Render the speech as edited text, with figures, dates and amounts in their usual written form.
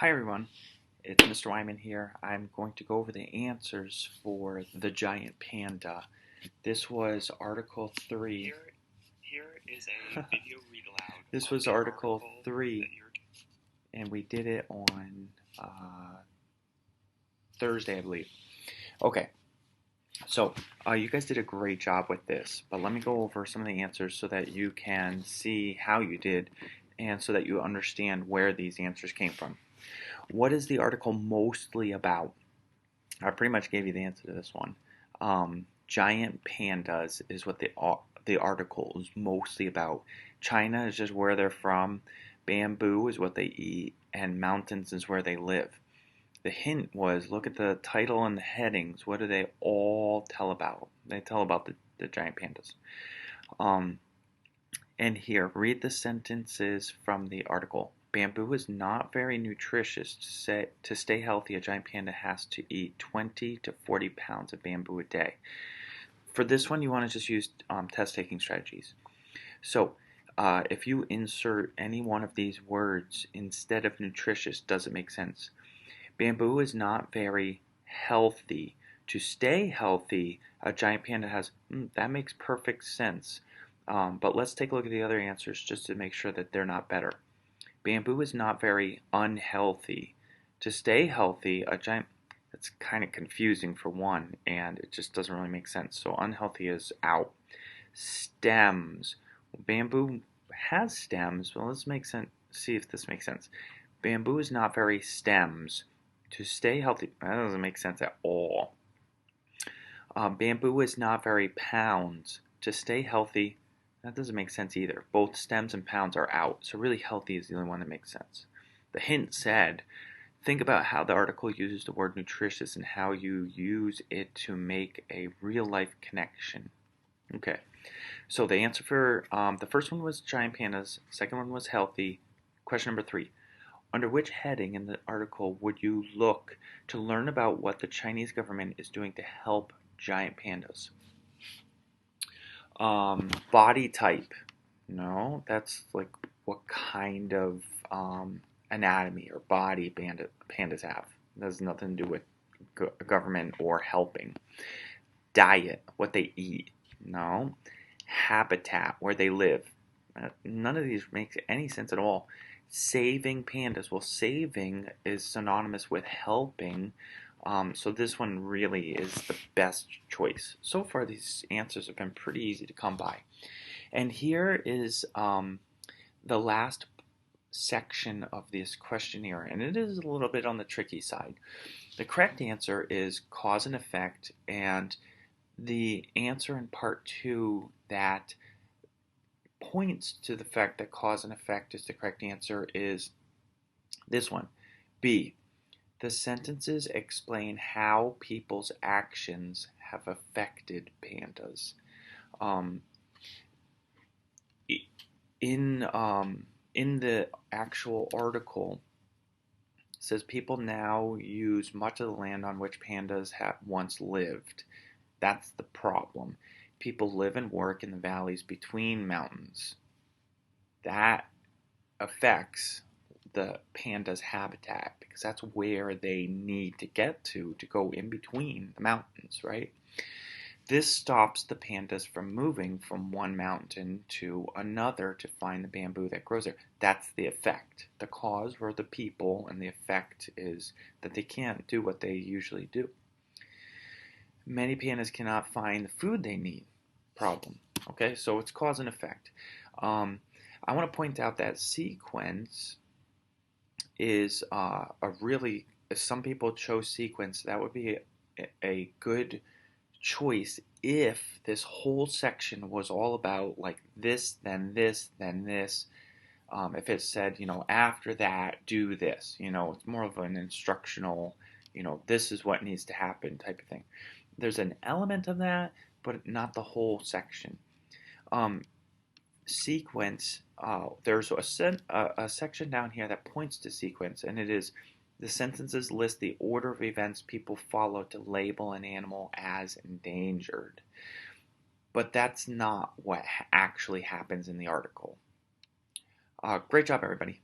Hi everyone, it's Mr. Wyman here. I'm going to go over the answers for the giant panda. This was Article 3. Here is a video read aloud. This was Article 3, and we did it on Thursday, I believe. Okay, so you guys did a great job with this, but let me go over some of the answers so that you can see how you did and so that you understand where these answers came from. What is the article mostly about? I pretty much gave you the answer to this one. Giant pandas is what the article is mostly about. China is just where they're from. Bamboo is what they eat, and mountains is where they live. The hint was, look at the title and the headings. What do they all tell about? They tell about the giant pandas. And here, read the sentences from the article. Bamboo is not very nutritious. To stay healthy, a giant panda has to eat 20 to 40 pounds of bamboo a day. For this one, you want to just use test-taking strategies. So, if you insert any one of these words instead of nutritious, does it make sense? Bamboo is not very healthy. To stay healthy, a giant panda has, that makes perfect sense. But let's take a look at the other answers just to make sure that they're not better. Bamboo is not very unhealthy. To stay healthy, that's kind of confusing for one, and it just doesn't really make sense. So unhealthy is out. Stems. Bamboo has stems. Well, let's see if this makes sense. Bamboo is not very stems. To stay healthy, that doesn't make sense at all. Bamboo is not very pounds. To stay healthy, that doesn't make sense either. Both stems and pounds are out, so really healthy is the only one that makes sense. The hint said, think about how the article uses the word nutritious and how you use it to make a real-life connection. Okay, so the answer for the first one was giant pandas, second one was healthy. Question number 3. Under which heading in the article would you look to learn about what the Chinese government is doing to help giant pandas? Body type. No, that's like what kind of anatomy or body pandas have. It has nothing to do with government or helping. Diet, what they eat. No. Habitat, where they live. None of these makes any sense at all. Saving pandas. Well, saving is synonymous with helping. So this one really is the best choice. So far, these answers have been pretty easy to come by. And here is the last section of this questionnaire, and it is a little bit on the tricky side. The correct answer is cause and effect, and the answer in part 2 that points to the fact that cause and effect is the correct answer is this one. B. The sentences explain how people's actions have affected pandas. In the actual article, it says people now use much of the land on which pandas once lived. That's the problem. People live and work in the valleys between mountains. That affects the panda's habitat because that's where they need to get to go in between the mountains, right? This stops the pandas from moving from one mountain to another to find the bamboo that grows there. That's the effect. The cause were the people, and the effect is that they can't do what they usually do. Many pandas cannot find the food they need. Problem. Okay, so it's cause and effect. I want to point out that sequence is if some people chose sequence, that would be a good choice if this whole section was all about like this, then this, then this. If it said, after that, do this, it's more of an instructional, this is what needs to happen type of thing. There's an element of that, but not the whole section. Sequence, there's a section down here that points to sequence, and it is the sentences list the order of events people follow to label an animal as endangered. But that's not what actually happens in the article. Great job, everybody.